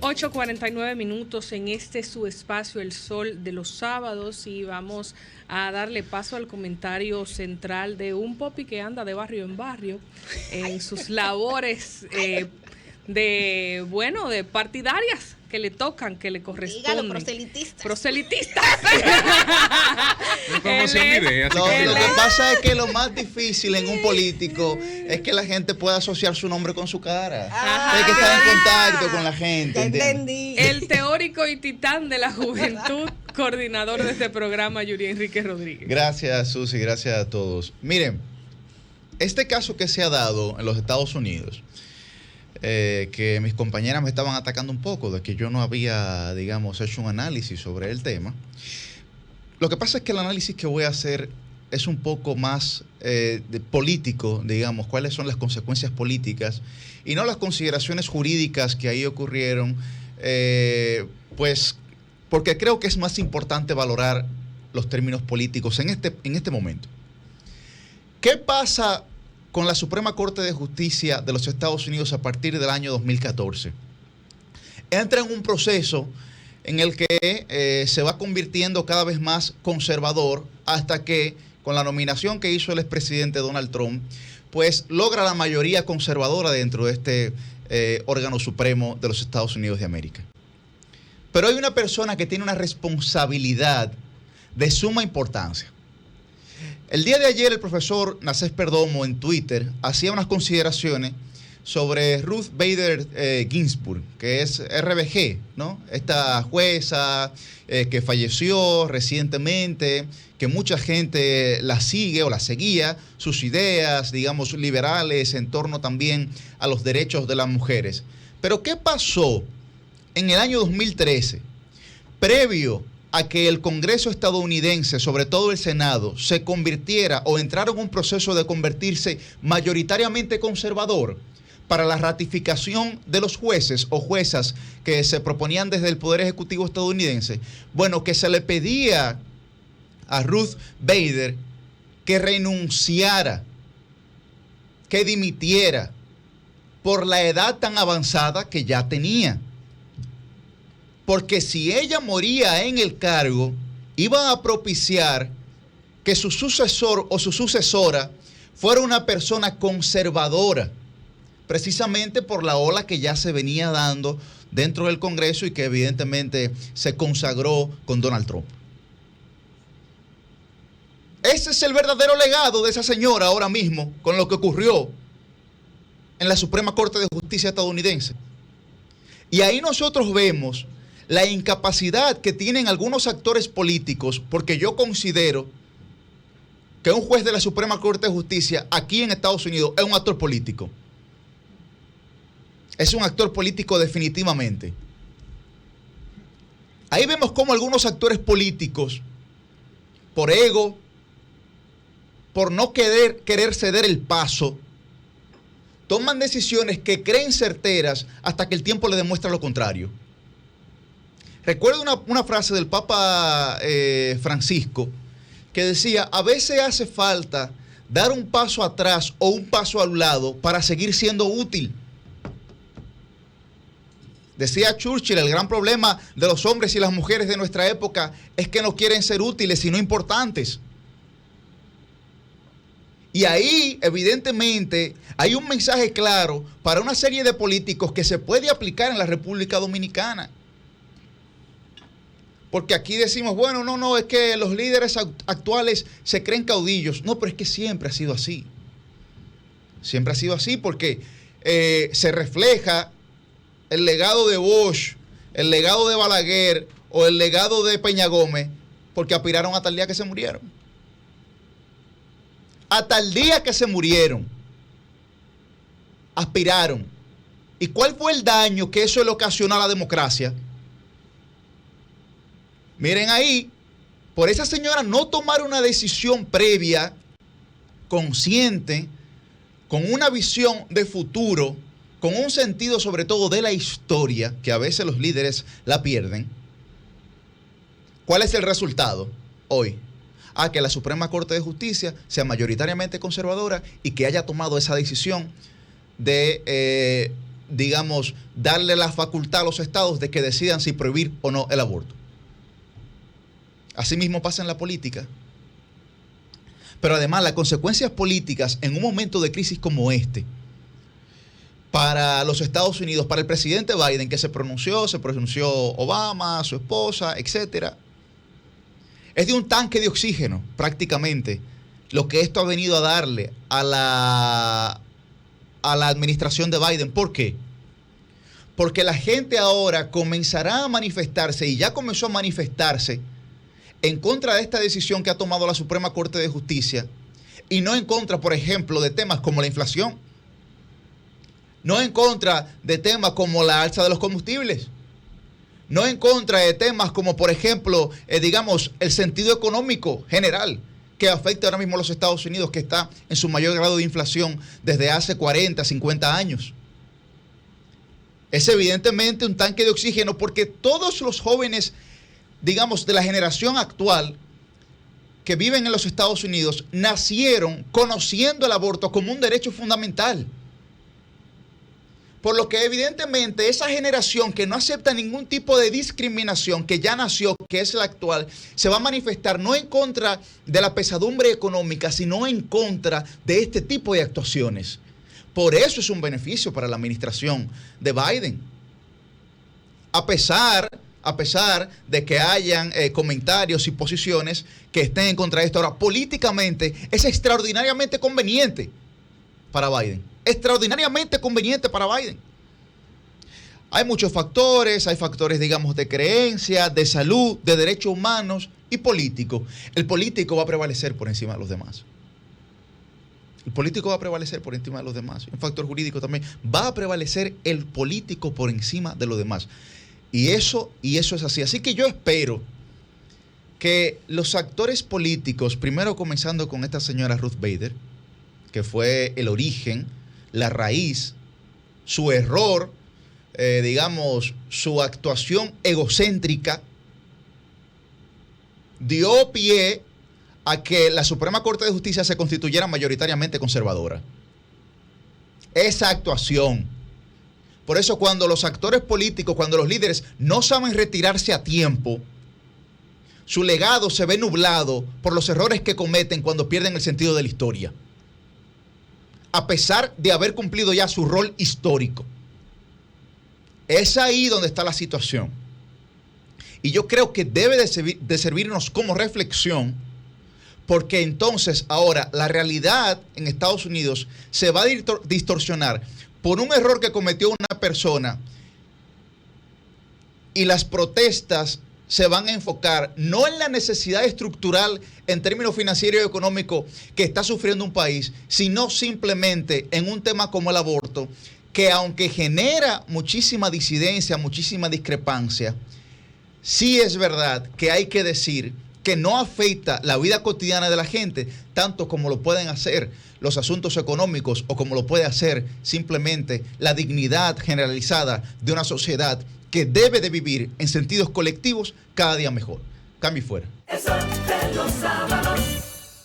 8:49 en este su espacio El Sol de los Sábados, y vamos a darle paso al comentario central de un Popi que anda de barrio en barrio en sus labores de partidarias que le tocan, que le corresponden. Dígalo, proselitistas. Proselitistas. Lo que pasa es que lo más difícil en un político es que la gente pueda asociar su nombre con su cara. Hay que estar en contacto con la gente. Entendí. El teórico y titán de la juventud, coordinador de este programa, Yuri Enrique Rodríguez. Gracias, Susi, gracias a todos. Miren, este caso que se ha dado en los Estados Unidos, que mis compañeras me estaban atacando un poco de que yo no había, digamos, hecho un análisis sobre el tema. Lo que pasa es que el análisis que voy a hacer es un poco más político, digamos, cuáles son las consecuencias políticas y no las consideraciones jurídicas que ahí ocurrieron, pues porque creo que es más importante valorar los términos políticos en este momento. ¿Qué pasa con la Suprema Corte de Justicia de los Estados Unidos a partir del año 2014? Entra en un proceso en el que se va convirtiendo cada vez más conservador hasta que, con la nominación que hizo el expresidente Donald Trump, pues logra la mayoría conservadora dentro de este órgano supremo de los Estados Unidos de América. Pero hay una persona que tiene una responsabilidad de suma importancia. El día de ayer el profesor Nacés Perdomo en Twitter hacía unas consideraciones sobre Ruth Bader Ginsburg, que es RBG, ¿no? Esta jueza que falleció recientemente, que mucha gente la sigue o la seguía, sus ideas, digamos, liberales en torno también a los derechos de las mujeres. Pero ¿qué pasó en el año 2013, previo a que el Congreso estadounidense, sobre todo el Senado, se convirtiera o entrara en un proceso de convertirse mayoritariamente conservador para la ratificación de los jueces o juezas que se proponían desde el Poder Ejecutivo estadounidense? Bueno, que se le pedía a Ruth Bader que renunciara, que dimitiera por la edad tan avanzada que ya tenía. Porque si ella moría en el cargo, iba a propiciar que su sucesor o su sucesora fuera una persona conservadora, precisamente por la ola que ya se venía dando dentro del Congreso y que evidentemente se consagró con Donald Trump. Ese es el verdadero legado de esa señora ahora mismo con lo que ocurrió en la Suprema Corte de Justicia estadounidense. Y ahí nosotros vemos la incapacidad que tienen algunos actores políticos, porque yo considero que un juez de la Suprema Corte de Justicia aquí en Estados Unidos es un actor político. Es un actor político definitivamente. Ahí vemos cómo algunos actores políticos, por ego, por no querer ceder el paso, toman decisiones que creen certeras hasta que el tiempo le demuestra lo contrario. Recuerdo una frase del Papa Francisco que decía: a veces hace falta dar un paso atrás o un paso al lado para seguir siendo útil. Decía Churchill, el gran problema de los hombres y las mujeres de nuestra época es que no quieren ser útiles, sino importantes. Y ahí, evidentemente, hay un mensaje claro para una serie de políticos que se puede aplicar en la República Dominicana. Porque aquí decimos, bueno, no, es que los líderes actuales se creen caudillos. No, pero es que siempre ha sido así. Siempre ha sido así porque se refleja el legado de Bosch, el legado de Balaguer o el legado de Peña Gómez, porque aspiraron hasta el día que se murieron. Hasta el día que se murieron, aspiraron. ¿Y cuál fue el daño que eso le ocasionó a la democracia? Miren ahí, por esa señora no tomar una decisión previa, consciente, con una visión de futuro, con un sentido sobre todo de la historia, que a veces los líderes la pierden. ¿Cuál es el resultado hoy? Que la Suprema Corte de Justicia sea mayoritariamente conservadora y que haya tomado esa decisión de digamos, darle la facultad a los estados de que decidan si prohibir o no el aborto. Así mismo pasa en la política. Pero además las consecuencias políticas en un momento de crisis como este, para los Estados Unidos, para el presidente Biden, que se pronunció Obama, su esposa, etcétera, es de un tanque de oxígeno, prácticamente, lo que esto ha venido a darle a la administración de Biden. ¿Por qué? Porque la gente ahora comenzará a manifestarse, y ya comenzó a manifestarse, en contra de esta decisión que ha tomado la Suprema Corte de Justicia, y no en contra, por ejemplo, de temas como la inflación, no en contra de temas como la alza de los combustibles, no en contra de temas como, por ejemplo, digamos, el sentido económico general que afecta ahora mismo a los Estados Unidos, que está en su mayor grado de inflación desde hace 40, 50 años. Es evidentemente un tanque de oxígeno, porque todos los jóvenes, digamos, de la generación actual que viven en los Estados Unidos nacieron conociendo el aborto como un derecho fundamental. Por lo que evidentemente esa generación que no acepta ningún tipo de discriminación, que ya nació, que es la actual, se va a manifestar no en contra de la pesadumbre económica, sino en contra de este tipo de actuaciones. Por eso es un beneficio para la administración de Biden. A pesar de que hayan comentarios y posiciones que estén en contra de esto. Ahora, políticamente es extraordinariamente conveniente para Biden. Extraordinariamente conveniente para Biden. Hay muchos factores, hay factores, digamos, de creencia, de salud, de derechos humanos y políticos. El político va a prevalecer por encima de los demás. El político va a prevalecer por encima de los demás. Un factor jurídico también. Va a prevalecer el político por encima de los demás. Y eso es así. Así que yo espero que los actores políticos, primero comenzando con esta señora Ruth Bader, que fue el origen, la raíz, su error, digamos, su actuación egocéntrica, dio pie a que la Suprema Corte de Justicia se constituyera mayoritariamente conservadora. Esa actuación. Por eso cuando los actores políticos, cuando los líderes no saben retirarse a tiempo, su legado se ve nublado por los errores que cometen cuando pierden el sentido de la historia, a pesar de haber cumplido ya su rol histórico. Es ahí donde está la situación. Y yo creo que debe de servirnos como reflexión, porque entonces ahora la realidad en Estados Unidos se va a distorsionar por un error que cometió una persona, y las protestas se van a enfocar no en la necesidad estructural en términos financieros y económicos que está sufriendo un país, sino simplemente en un tema como el aborto, que aunque genera muchísima disidencia, muchísima discrepancia, sí es verdad que hay que decir que no afecta la vida cotidiana de la gente tanto como lo pueden hacer los asuntos económicos o como lo puede hacer simplemente la dignidad generalizada de una sociedad que debe de vivir en sentidos colectivos cada día mejor. Cambio y fuera. Eso de los sábados.